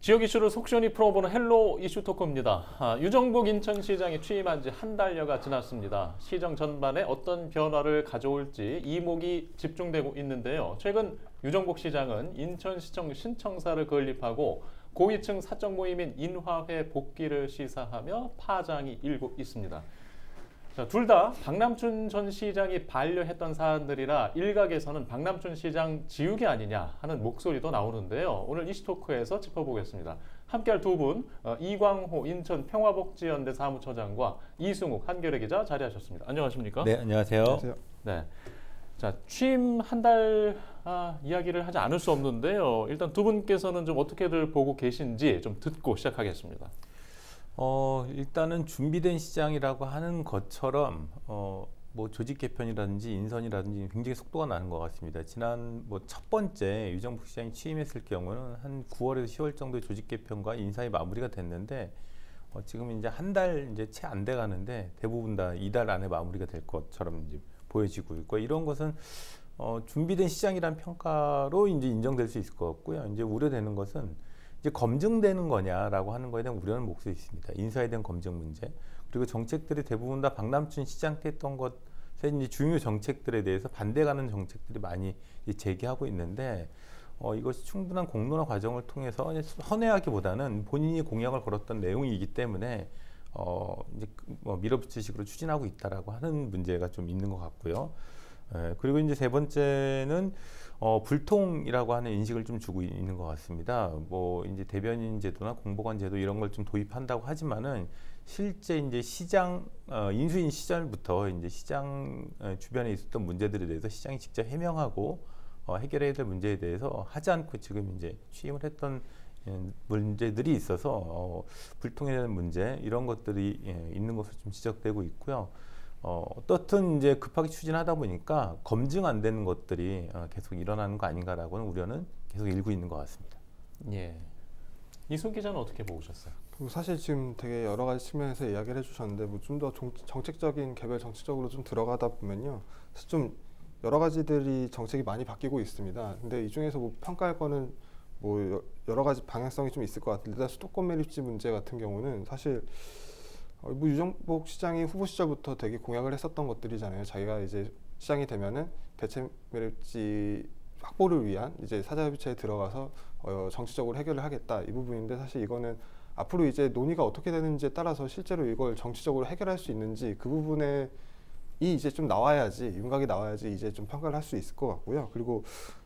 지역 이슈를 속 시원히 풀어보는 헬로 이슈 토크입니다. 유정복 인천시장이 취임한 지 한 달여가 지났습니다. 시정 전반에 어떤 변화를 가져올지 이목이 집중되고 있는데요. 최근 유정복 시장은 인천시청 신청사를 건립하고 고위층 사적 모임인 인화회 복귀를 시사하며 파장이 일고 있습니다. 둘 다 박남춘 전 시장이 반려했던 사안들이라 일각에서는 박남춘 시장 지우개 아니냐 하는 목소리도 나오는데요. 오늘 이슈토크에서 짚어보겠습니다. 함께할 두 분, 이광호 인천 평화복지연대 사무처장과 이승욱 한겨레 기자 자리하셨습니다. 안녕하십니까? 네, 안녕하세요. 안녕하세요. 네, 자 취임 한 달 이야기를 하지 않을 수 없는데요. 일단 두 분께서는 좀 어떻게들 보고 계신지 좀 듣고 시작하겠습니다. 일단은 준비된 시장이라고 하는 것처럼 뭐 조직 개편이라든지 인선이라든지 굉장히 속도가 나는 것 같습니다. 지난 첫 번째 유정복 시장이 취임했을 경우는 한 9월에서 10월 정도의 조직 개편과 인사의 마무리가 됐는데 지금 이제 한 달 이제 채 안 돼 가는데 대부분 다 이달 안에 마무리가 될 것처럼 이제 보여지고 있고, 이런 것은 준비된 시장이라는 평가로 이제 인정될 수 있을 것 같고요. 이제 우려되는 것은 이제 검증되는 거냐라고 하는 거에 대한 우려는 목소리 있습니다. 인사에 대한 검증 문제, 그리고 정책들이 대부분 다 박남춘 시장 때 했던 것에 이제 중요 정책들에 대해서 반대가는 정책들이 많이 제기하고 있는데, 이것이 충분한 공론화 과정을 통해서 선회하기보다는 본인이 공약을 걸었던 내용이기 때문에 이제 밀어붙이식으로 추진하고 있다라고 하는 문제가 좀 있는 것 같고요. 그리고 이제 세 번째는 불통이라고 하는 인식을 좀 주고 있는 것 같습니다. 뭐 이제 대변인 제도나 공보관 제도 이런 걸 좀 도입한다고 하지만은 실제 이제 시장 인수인 시절부터 이제 시장 주변에 있었던 문제들에 대해서 시장이 직접 해명하고 해결해야 될 문제에 대해서 하지 않고 지금 이제 취임을 했던 문제들이 있어서 불통에 대한 문제, 이런 것들이 있는 것으로 좀 지적되고 있고요. 어떻든 이제 급하게 추진하다 보니까 검증 안 되는 것들이 계속 일어나는 거 아닌가라고는 우려는 계속 일고 있는 것 같습니다. 예. 이승 기자는 어떻게 보셨어요? 사실 지금 되게 여러 가지 측면에서 이야기를 해주셨는데, 뭐 좀 더 정책적인 개별 정책적으로 좀 들어가다 보면요, 사실 좀 여러 가지들이 정책이 많이 바뀌고 있습니다. 근데 이 중에서 뭐 평가할 거는 뭐 여러 가지 방향성이 좀 있을 것 같은데, 일단 수도권 매립지 문제 같은 경우는 사실 뭐 유정복 시장이 후보 시절부터 되게 공약을 했었던 것들이잖아요. 자기가 이제 시장이 되면은 대체 매립지 확보를 위한 이제 사자협의체에 들어가서 정치적으로 해결을 하겠다, 이 부분인데, 사실 이거는 앞으로 이제 논의가 어떻게 되는지에 따라서 실제로 이걸 정치적으로 해결할 수 있는지 그 부분에 이제 좀 나와야지, 윤곽이 나와야지 이제 좀 평가를 할 수 있을 것 같고요. 그리고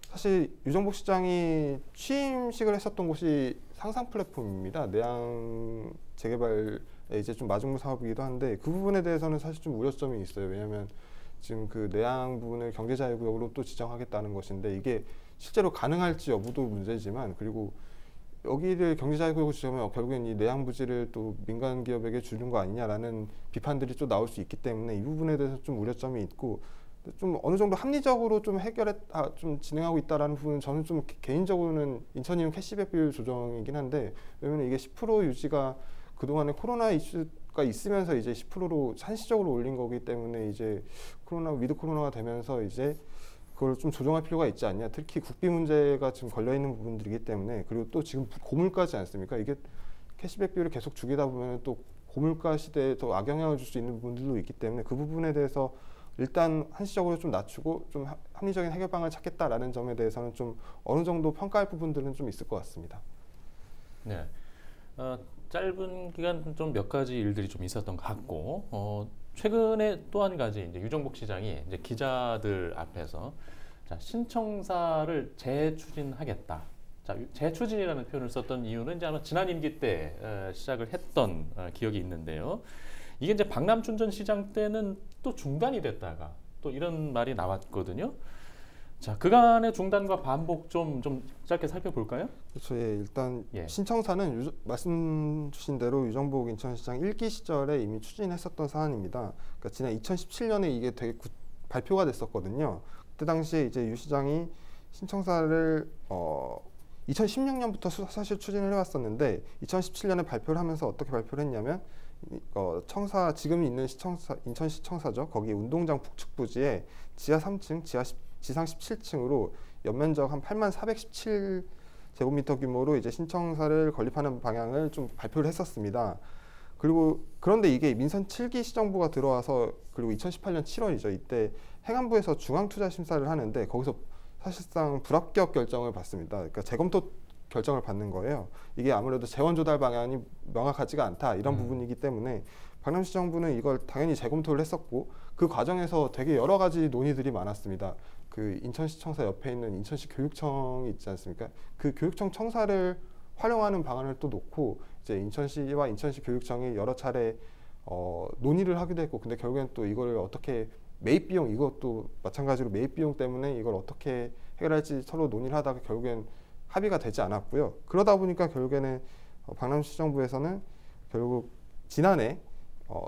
사실 유정복 시장이 취임식을 했었던 곳이 상상 플랫폼입니다. 내양 재개발에 이제 좀 마중물 사업이기도 한데, 그 부분에 대해서는 사실 좀 우려점이 있어요. 왜냐하면 지금 그 내양 부분을 경제자유구역으로 또 지정하겠다는 것인데, 이게 실제로 가능할지 여부도 문제지만, 그리고 여기를 경제자유구역으로 지정하면 결국엔 이 내양 부지를 또 민간 기업에게 주는 거 아니냐라는 비판들이 또 나올 수 있기 때문에 이 부분에 대해서 좀 우려점이 있고, 좀 어느 정도 합리적으로 좀 좀 진행하고 있다라는 부분은 저는 좀 개인적으로는 인천이용 캐시백 비율 조정이긴 한데, 왜냐면 이게 10% 유지가 그동안에 코로나 이슈가 있으면서 이제 10%로 한시적으로 올린 거기 때문에, 이제 위드 코로나가 되면서 이제 그걸 좀 조정할 필요가 있지 않냐. 특히 국비 문제가 지금 걸려 있는 부분들이기 때문에, 그리고 또 지금 고물가지 않습니까? 이게 캐시백 비율을 계속 주기다 보면 또 고물가 시대에 더 악영향을 줄 수 있는 부분들도 있기 때문에, 그 부분에 대해서 일단 한시적으로 좀 낮추고 좀 합리적인 해결 방안을 찾겠다라는 점에 대해서는 좀 어느 정도 평가할 부분들은 좀 있을 것 같습니다. 네. 짧은 기간 좀 몇 가지 일들이 좀 있었던 것 같고, 최근에 또 한 가지 이제 유정복 시장이 이제 기자들 앞에서 신청사를 재추진하겠다. 재추진이라는 표현을 썼던 이유는 이제 아마 지난 임기 때 시작을 했던 기억이 있는데요. 이게 이제 박남춘 전 시장 때는 또 중단이 됐다가 또 이런 말이 나왔거든요. 자, 그간의 중단과 반복 좀 짧게 살펴볼까요? 그렇죠. 예, 일단 신청사는 말씀 주신 대로 유정복 인천시장 1기 시절에 이미 추진했었던 사안입니다. 그러니까 지난 2017년에 이게 되게 발표가 됐었거든요. 그때 당시에 이제 유 시장이 신청사를 2016년부터 사실 추진을 해왔었는데, 2017년에 발표를 하면서 어떻게 발표를 했냐면, 지금 있는 인천시청사죠. 거기 운동장 북측 부지에 지하 3층, 지상 17층으로 연면적 한 8417 제곱미터 규모로 이제 신청사를 건립하는 방향을 좀 발표를 했었습니다. 그리고 그런데 이게 민선 7기 시정부가 들어와서 그리고 2018년 7월이죠. 이때 행안부에서 중앙투자심사를 하는데 거기서 사실상 불합격 결정을 받습니다. 그러니까 재검토 결정을 받는 거예요. 이게 아무래도 재원 조달 방향이 명확하지가 않다 이런 부분이기 때문에 박남시 정부는 이걸 당연히 재검토를 했었고 그 과정에서 되게 여러 가지 논의들이 많았습니다. 그 인천시청사 옆에 있는 인천시 교육청이 있지 않습니까? 그 교육청 청사를 활용하는 방안을 또 놓고 이제 인천시와 인천시 교육청이 여러 차례 논의를 하기도 했고, 근데 결국엔 또 이걸 어떻게 매입 비용, 이것도 마찬가지로 매입 비용 때문에 이걸 어떻게 해결할지 서로 논의를 하다가 결국엔 합의가 되지 않았고요. 그러다 보니까 결국에는 박남시 정부에서는 결국 지난해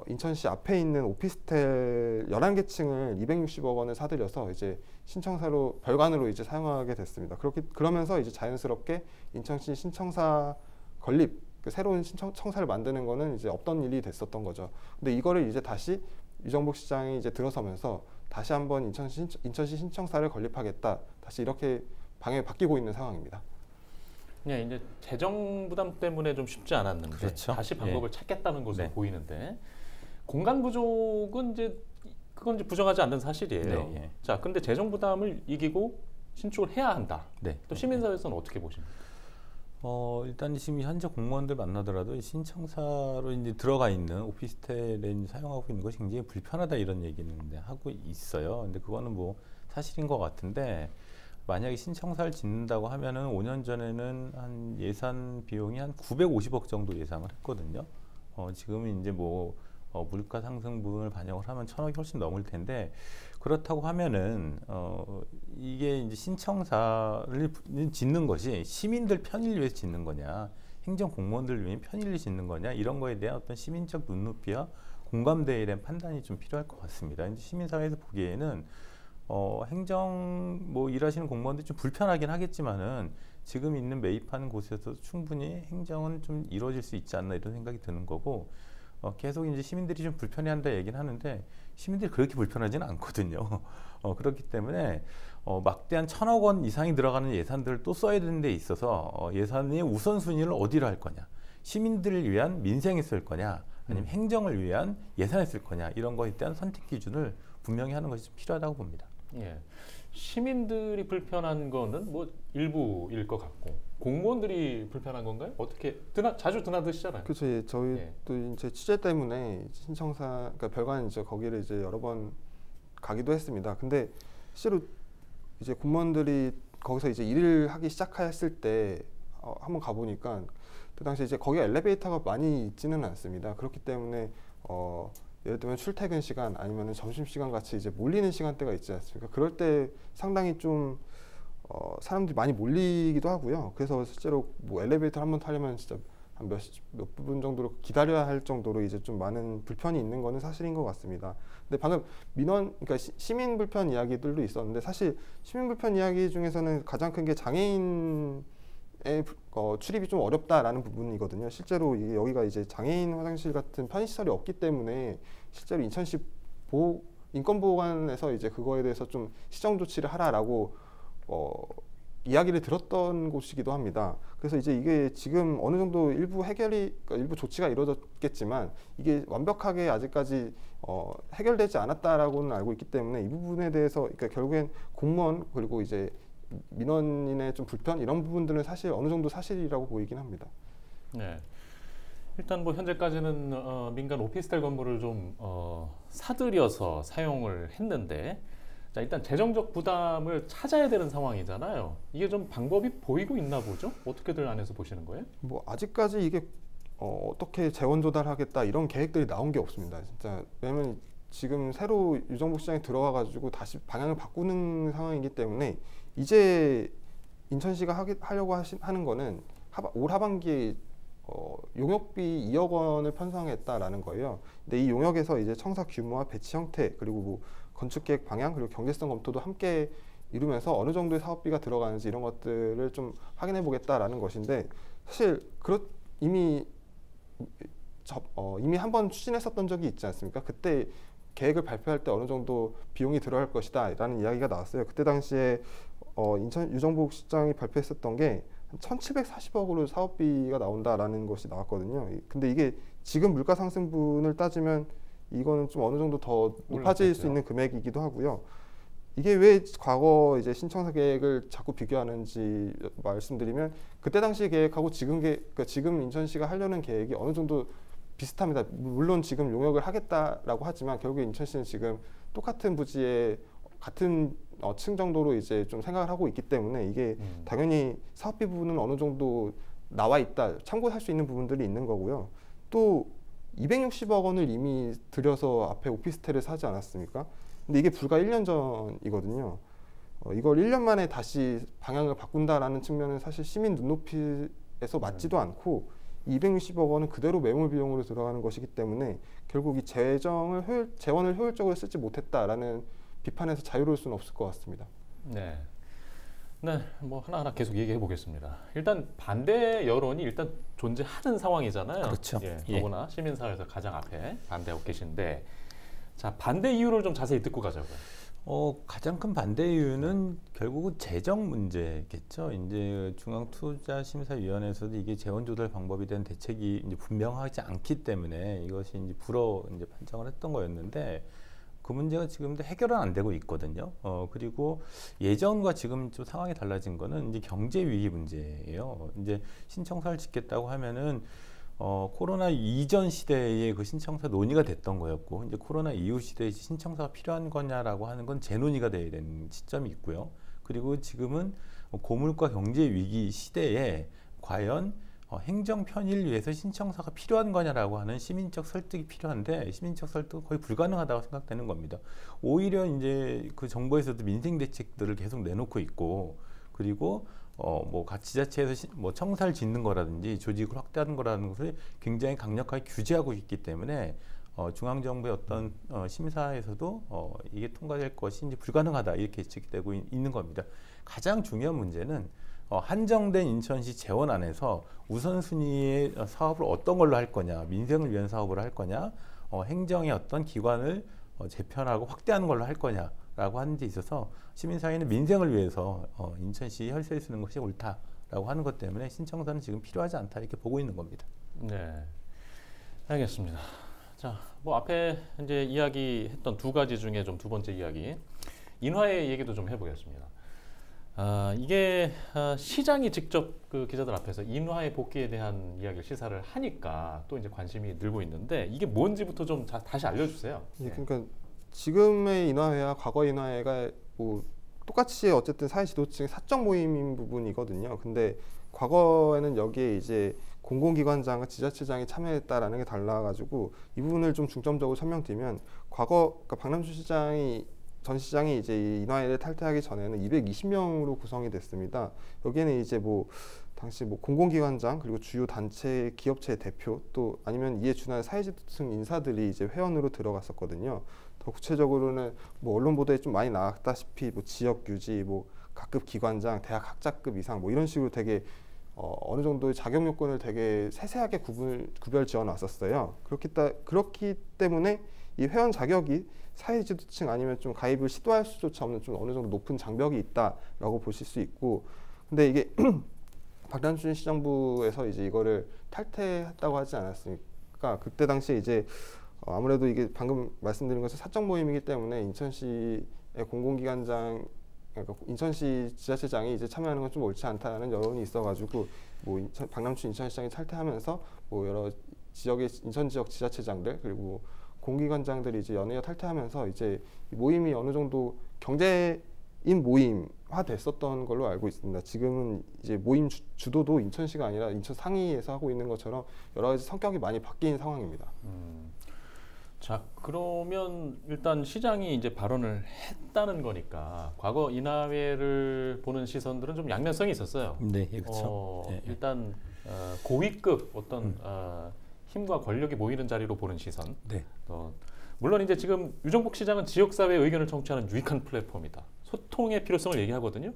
인천시 앞에 있는 오피스텔 11개 층을 260억 원을 사들여서 이제 신청사로 별관으로 이제 사용하게 됐습니다. 그러면서 이제 자연스럽게 인천시 신청사 건립, 그 새로운 신청사를 만드는 거는 이제 없던 일이 됐었던 거죠. 근데 이거를 이제 다시 유정복 시장이 이제 들어서면서 다시 한번 인천시 신청사를 건립하겠다. 다시 이렇게 방향이 바뀌고 있는 상황입니다. 네, 이제 재정 부담 때문에 좀 쉽지 않았는데 그렇죠. 다시 방법을 예. 찾겠다는 것으로 네. 보이는데 공간 부족은 이제 그건 이제 부정하지 않는 사실이에요. 네, 예. 자, 근데 재정 부담을 이기고 신축을 해야 한다. 네. 또 시민사회에서는 어떻게 보십니까? 일단 지금 현재 공무원들 만나더라도 신청사로 이제 들어가 있는 오피스텔에 사용하고 있는 것이 굉장히 불편하다 이런 얘기는 하고 있어요. 근데 그거는 뭐 사실인 것 같은데, 만약에 신청사를 짓는다고 하면은 5년 전에는 한 예산 비용이 한 950억 정도 예상을 했거든요. 지금은 이제 뭐 물가 상승 부분을 반영을 하면 1,000억이 훨씬 넘을 텐데, 그렇다고 하면은 이게 이제 신청사를 짓는 것이 시민들 편의를 위해서 짓는 거냐, 행정 공무원들 위해 편의를 위해서 짓는 거냐, 이런 거에 대한 어떤 시민적 눈높이와 공감대에 대한 판단이 좀 필요할 것 같습니다. 이제 시민사회에서 보기에는 행정 뭐 일하시는 공무원들이 좀 불편하긴 하겠지만은 지금 있는 매입하는 곳에서 충분히 행정은 좀 이루어질 수 있지 않나 이런 생각이 드는 거고, 계속 이제 시민들이 좀 불편해한다 얘기는 하는데 시민들이 그렇게 불편하지는 않거든요. 그렇기 때문에 막대한 1,000억 원 이상이 들어가는 예산들을 또 써야 되는 데 있어서 예산의 우선순위를 어디로 할 거냐, 시민들을 위한 민생에 쓸 거냐, 아니면 행정을 위한 예산에 쓸 거냐, 이런 거에 대한 선택 기준을 분명히 하는 것이 좀 필요하다고 봅니다. 예. 시민들이 불편한 거는 뭐 일부일 것 같고 공무원들이 불편한 건가요? 어떻게 자주 드나드시잖아요. 그렇죠. 예, 저희도 이제 취재 때문에 신청사, 그러니까 별관이죠. 거기를 이제 여러 번 가기도 했습니다. 근데 실제로 이제 공무원들이 거기서 이제 일을 하기 시작했을 때 한번 가보니까 그 당시 이제 거기가 엘리베이터가 많이 있지는 않습니다. 그렇기 때문에 예를 들면 출퇴근 시간 아니면 점심 시간 같이 이제 몰리는 시간대가 있지 않습니까? 그럴 때 상당히 좀 사람들이 많이 몰리기도 하고요. 그래서 실제로 뭐 엘리베이터 한번 타려면 진짜 한 몇 분 정도로 기다려야 할 정도로 이제 좀 많은 불편이 있는 거는 사실인 것 같습니다. 근데 방금 그러니까 시민 불편 이야기들도 있었는데, 사실 시민 불편 이야기 중에서는 가장 큰 게 장애인의 출입이 좀 어렵다라는 부분이거든요. 실제로 여기가 이제 장애인 화장실 같은 편의시설이 없기 때문에 실제로 인천시 인권보호관에서 이제 그거에 대해서 좀 시정 조치를 하라라고 이야기를 들었던 곳이기도 합니다. 그래서 이제 이게 지금 어느 정도 그러니까 일부 조치가 이루어졌겠지만 이게 완벽하게 아직까지 해결되지 않았다라고는 알고 있기 때문에 이 부분에 대해서, 그러니까 결국엔 공무원 그리고 이제 민원인의 좀 불편, 이런 부분들은 사실 어느 정도 사실이라고 보이긴 합니다. 네. 일단 뭐 현재까지는 민간 오피스텔 건물을 좀 사들여서 사용을 했는데, 자, 일단 재정적 부담을 찾아야 되는 상황이잖아요. 이게 좀 방법이 보이고 있나 보죠? 어떻게들 안에서 보시는 거예요? 뭐 아직까지 이게 어떻게 재원 조달하겠다 이런 계획들이 나온 게 없습니다. 진짜 왜냐면 지금 새로 유정복 시장에 들어와 가지고 다시 방향을 바꾸는 상황이기 때문에 이제 인천시가 하려고 하는 거는 올 하반기에 용역비 2억 원을 편성했다라는 거예요. 근데 이 용역에서 이제 청사 규모와 배치 형태, 그리고 뭐 건축계획 방향, 그리고 경제성 검토도 함께 이루면서 어느 정도의 사업비가 들어가는지 이런 것들을 좀 확인해 보겠다라는 것인데, 사실 이미 한번 추진했었던 적이 있지 않습니까? 그때 계획을 발표할 때 어느 정도 비용이 들어갈 것이다 라는 이야기가 나왔어요. 그때 당시에 인천 유정복 시장이 발표했었던 게 1,740억으로 사업비가 나온다라는 것이 나왔거든요. 근데 이게 지금 물가 상승분을 따지면 이거는 좀 어느 정도 더 높아질 수 있는 금액이기도 하고요. 이게 왜 과거 이제 신청사 계획을 자꾸 비교하는지 말씀드리면 그때 당시 계획하고 그러니까 지금 인천시가 하려는 계획이 어느 정도 비슷합니다. 물론 지금 용역을 하겠다라고 하지만 결국에 인천시는 지금 똑같은 부지에 같은 층 정도로 이제 좀 생각을 하고 있기 때문에 이게 당연히 사업비 부분은 어느 정도 나와 있다, 참고할 수 있는 부분들이 있는 거고요. 또 260억 원을 이미 들여서 앞에 오피스텔을 사지 않았습니까? 근데 이게 불과 1년 전이거든요. 이걸 1년 만에 다시 방향을 바꾼다라는 측면은 사실 시민 눈높이에서 맞지도 않고 260억 원은 그대로 매몰 비용으로 들어가는 것이기 때문에 결국 이 재원을 효율적으로 쓰지 못했다라는 비판에서 자유로울 수는 없을 것 같습니다. 네. 네, 뭐 하나하나 계속 얘기해 보겠습니다. 일단 반대 여론이 일단 존재하는 상황이잖아요. 그렇죠. 예, 예. 더구나 시민사회에서 가장 앞에 반대하고 계신데, 자 반대 이유를 좀 자세히 듣고 가자고요. 가장 큰 반대 이유는 결국은 재정 문제겠죠. 이제 중앙투자심사위원회에서도 이게 재원 조달 방법에 대한 대책이 이제 분명하지 않기 때문에 이것이 이제 불허 이제 판정을 했던 거였는데. 그 문제가 지금도 해결은 안 되고 있거든요. 그리고 예전과 지금 좀 상황이 달라진 거는 이제 경제 위기 문제예요. 이제 신청사를 짓겠다고 하면은 코로나 이전 시대에 그 신청사 논의가 됐던 거였고, 이제 코로나 이후 시대에 신청사가 필요한 거냐라고 하는 건 재논의가 돼야 되는 시점이 있고요. 그리고 지금은 고물가 경제 위기 시대에 과연 행정 편의를 위해서 신청사가 필요한 거냐라고 하는 시민적 설득이 필요한데, 시민적 설득은 거의 불가능하다고 생각되는 겁니다. 오히려 이제 그 정부에서도 민생 대책들을 계속 내놓고 있고, 그리고 뭐 각 지자체에서 뭐 청사를 짓는 거라든지 조직을 확대하는 거라는 것을 굉장히 강력하게 규제하고 있기 때문에 중앙 정부의 어떤 심사에서도 이게 통과될 것이 이제 불가능하다 이렇게 예측되고 있는 겁니다. 가장 중요한 문제는 한정된 인천시 재원 안에서 우선순위의 사업을 어떤 걸로 할 거냐, 민생을 위한 사업을 할 거냐, 행정의 어떤 기관을 재편하고 확대하는 걸로 할 거냐라고 하는 데 있어서 시민사회는 민생을 위해서 인천시 혈세를 쓰는 것이 옳다라고 하는 것 때문에 신청사는 지금 필요하지 않다 이렇게 보고 있는 겁니다. 네, 알겠습니다. 자, 뭐 앞에 이제 이야기했던 두 가지 중에 좀 두 번째 이야기, 인화의 얘기도 좀 해보겠습니다. 이게 시장이 직접 그 기자들 앞에서 인화의 복귀에 대한 이야기를 시사를 하니까 또 이제 관심이 늘고 있는데, 이게 뭔지부터 좀 다시 알려주세요. 예, 그러니까 지금의 인화회와 과거 인화회가 뭐 똑같이 어쨌든 사회 지도층의 사적 모임인 부분이거든요. 근데 과거에는 여기에 이제 공공기관장과 지자체장이 참여했다라는 게 달라가지고 이 부분을 좀 중점적으로 설명드리면, 그러니까 박남준 전 시장이 이제 이 인화회를 탈퇴하기 전에는 220명으로 구성이 됐습니다. 여기에는 이제 뭐 당시 뭐 공공기관장, 그리고 주요 단체 기업체 대표, 또 아니면 이에 준하는 사회지도층 인사들이 이제 회원으로 들어갔었거든요. 더 구체적으로는 뭐 언론 보도에 좀 많이 나왔다시피 뭐 지역 유지, 뭐 각급 기관장, 대학 학자급 이상 뭐 이런 식으로 되게 어느 정도의 자격 요건을 되게 세세하게 구별 지어 놨었어요. 그렇기 때문에 이 회원 자격이 사회지도층 아니면 좀 가입을 시도할 수조차 없는 좀 어느 정도 높은 장벽이 있다라고 보실 수 있고, 근데 이게 박남준 시정부에서 이제 이거를 탈퇴했다고 하지 않았습니까? 그때 당시에 이제 아무래도 이게 방금 말씀드린 것처럼 사적 모임이기 때문에 인천시의 공공기관장, 그러니까 인천시 지자체장이 이제 참여하는 건 좀 옳지 않다는 여론이 있어가지고 뭐 박남준 인천시장이 탈퇴하면서 뭐 여러 지역의 인천 지역 지자체장들, 그리고 공기관장들이 이제 연이어 탈퇴하면서 이제 모임이 어느 정도 경제인 모임화 됐었던 걸로 알고 있습니다. 지금은 이제 모임 주도도 인천시가 아니라 인천 상위에서 하고 있는 것처럼 여러 가지 성격이 많이 바뀐 상황입니다. 자, 그러면 일단 시장이 이제 발언을 했다는 거니까 과거 인하회를 보는 시선들은 좀 양면성이 있었어요. 네, 그렇죠. 일단 고위급 어떤 힘과 권력이 모이는 자리로 보는 시선. 네. 물론 이제 지금 유정복 시장은 지역사회의 의견을 청취하는 유익한 플랫폼이다. 소통의 필요성을 얘기하거든요.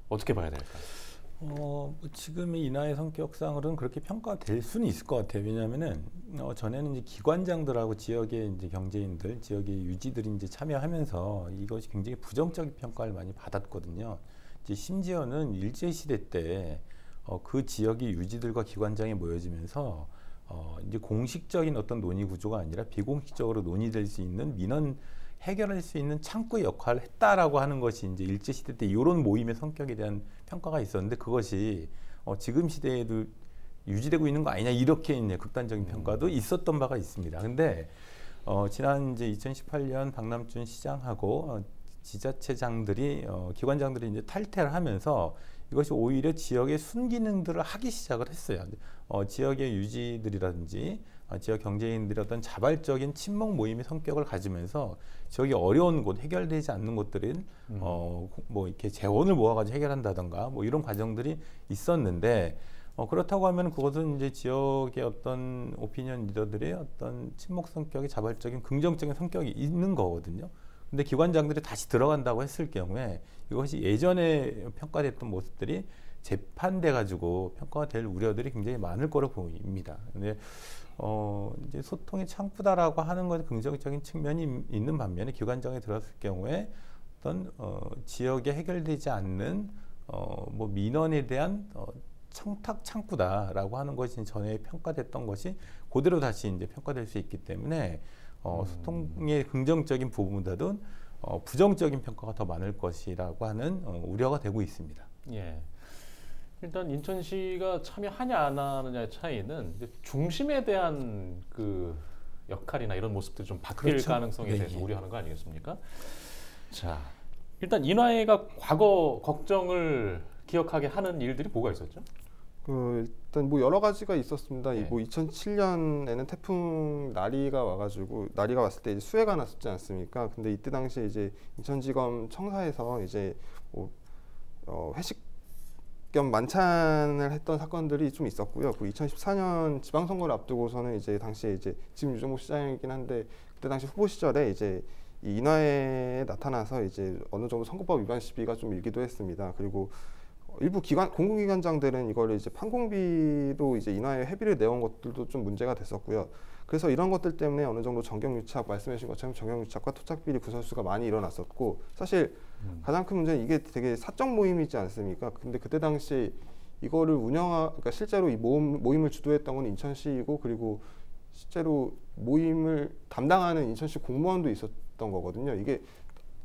어떻게 봐야 될까요? 지금의 인하의 성격상으로는 그렇게 평가될 수는 있을 것 같아요. 왜냐하면은 전에는 이제 기관장들하고 지역의 이제 경제인들, 지역의 유지들이 이제 참여하면서 이것이 굉장히 부정적인 평가를 많이 받았거든요. 이제 심지어는 일제 시대 때 그 지역의 유지들과 기관장이 모여지면서 이제 공식적인 어떤 논의 구조가 아니라 비공식적으로 논의될 수 있는 민원 해결할 수 있는 창구의 역할을 했다라고 하는 것이 이제 일제 시대 때 이런 모임의 성격에 대한 평가가 있었는데 그것이 지금 시대에도 유지되고 있는 거 아니냐 이렇게 이제 극단적인 평가도 있었던 바가 있습니다. 근데 지난 이제 2018년 박남준 시장하고 지자체장들이 기관장들이 이제 탈퇴를 하면서 이것이 오히려 지역의 순기능들을 하기 시작을 했어요. 지역의 유지들이라든지 지역 경제인들의 어떤 자발적인 친목 모임의 성격을 가지면서 지역이 어려운 곳, 해결되지 않는 곳들은 뭐 이렇게 재원을 모아가지고 해결한다던가 뭐 이런 과정들이 있었는데 그렇다고 하면 그것은 이제 지역의 어떤 오피니언 리더들의 어떤 친목 성격이 자발적인 긍정적인 성격이 있는 거거든요. 근데 기관장들이 다시 들어간다고 했을 경우에 이것이 예전에 평가됐던 모습들이 재판돼 가지고 평가가 될 우려들이 굉장히 많을 거로 보입니다. 근데 이제 소통의 창구다라고 하는 것에 긍정적인 측면이 있는 반면에 기관장에 들어갔을 경우에 어떤 지역에 해결되지 않는 뭐 민원에 대한 청탁 창구다라고 하는 것이 전에 평가됐던 것이 그대로 다시 이제 평가될 수 있기 때문에 소통의 긍정적인 부분보다도 부정적인 평가가 더 많을 것이라고 하는 우려가 되고 있습니다. 예. 일단 인천시가 참여하냐 안 하느냐의 차이는 이제 중심에 대한 그 역할이나 이런 모습들이 좀 바뀔 그렇죠. 가능성에 네, 대해서 예. 우려하는 거 아니겠습니까? 자, 일단 인화회가 과거 걱정을 기억하게 하는 일들이 뭐가 있었죠? 일단 뭐 여러 가지가 있었습니다. 네. 뭐 2007년에는 태풍 나리가 와가지고 나리가 왔을 때 이제 수해가 났었지 않습니까? 근데 이때 당시에 이제 인천지검 청사에서 이제 뭐 회식 겸 만찬을 했던 사건들이 좀 있었고요. 그 2014년 지방선거를 앞두고서는 이제 당시에 이제 지금 유정복 시장이긴 한데 그때 당시 후보 시절에 이제 이 인화에 나타나서 이제 어느 정도 선거법 위반 시비가 좀 일기도 했습니다. 그리고 일부 공공기관장들은 이걸 이제 판공비로 이제 인하에 회비를 내온 것들도 좀 문제가 됐었고요. 그래서 이런 것들 때문에 어느 정도 정경유착 말씀해주신 것처럼 정경유착과 토착비리 구설수가 많이 일어났었고 사실 가장 큰 문제는 이게 되게 사적 모임이지 않습니까? 근데 그때 당시 이거를 그러니까 실제로 이 모임을 주도했던 건 인천시이고 그리고 실제로 모임을 담당하는 인천시 공무원도 있었던 거거든요. 이게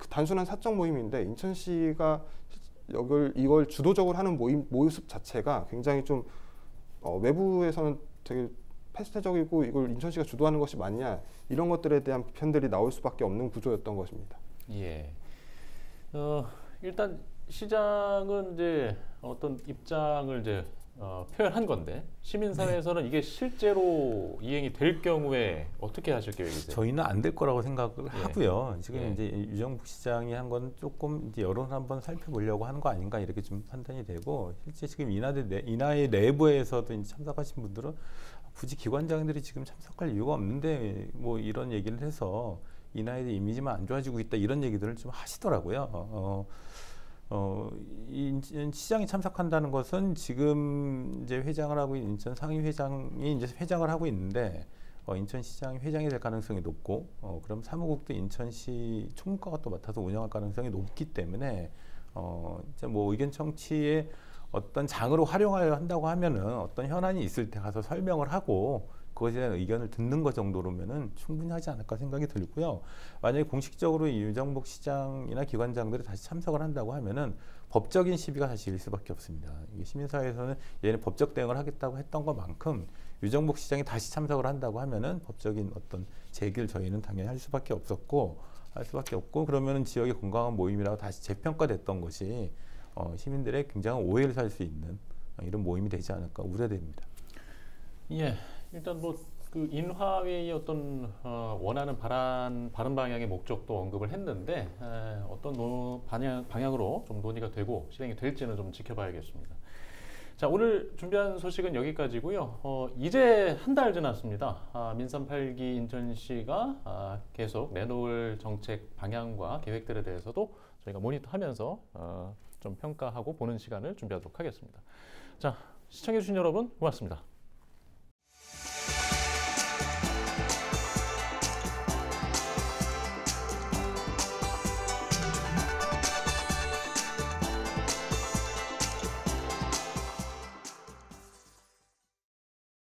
단순한 사적 모임인데 인천시가 이걸 주도적으로 하는 모습 자체가 굉장히 좀 외부에서는 되게 폐쇄적이고 이걸 인천시가 주도하는 것이 맞냐 이런 것들에 대한 비판들이 나올 수밖에 없는 구조였던 것입니다. 예. 일단 시장은 이제 어떤 입장을 이제 표현한 건데 시민사회에서는 이게 실제로 이행이 될 경우에 어떻게 하실 계획이세요? 저희는 안 될 거라고 생각을 하고요. 지금 예. 이제 유정복 시장이 한 건 조금 이제 여론을 한번 살펴보려고 하는 거 아닌가 이렇게 좀 판단이 되고 실제 지금 인하의 내부에서도 이제 참석하신 분들은 굳이 기관장들이 지금 참석할 이유가 없는데 뭐 이런 얘기를 해서 인하의 이미지만 안 좋아지고 있다 이런 얘기들을 좀 하시더라고요. 시장이 참석한다는 것은 지금 이제 회장을 하고 있는 인천 상임회장이 이제 회장을 하고 있는데 인천시장이 회장이 될 가능성이 높고 그럼 사무국도 인천시 총무과가 또 맡아서 운영할 가능성이 높기 때문에 이제 뭐 의견 청취에 어떤 장으로 활용하려 한다고 하면은 어떤 현안이 있을 때 가서 설명을 하고 그것에 대한 의견을 듣는 것 정도로면은 충분히 하지 않을까 생각이 들고요. 만약에 공식적으로 이 유정복 시장이나 기관장들이 다시 참석을 한다고 하면은 법적인 시비가 다시 일 수밖에 없습니다. 이게 시민사회에서는 얘는 법적 대응을 하겠다고 했던 것만큼 유정복 시장이 다시 참석을 한다고 하면은 법적인 어떤 제기를 저희는 당연히 할 수밖에 없고 그러면은 지역의 건강한 모임이라고 다시 재평가됐던 것이 시민들의 굉장한 오해를 살 수 있는 이런 모임이 되지 않을까 우려됩니다. 예, 일단 뭐 그 인화회의 어떤 원하는 바른 방향의 목적도 언급을 했는데 어떤 방향으로 좀 논의가 되고 실행이 될지는 좀 지켜봐야겠습니다. 자, 오늘 준비한 소식은 여기까지고요. 이제 한 달 지났습니다. 민선 8기 인천시가 계속 내놓을 정책 방향과 계획들에 대해서도 저희가 모니터하면서 좀 평가하고 보는 시간을 준비하도록 하겠습니다. 자, 시청해주신 여러분 고맙습니다.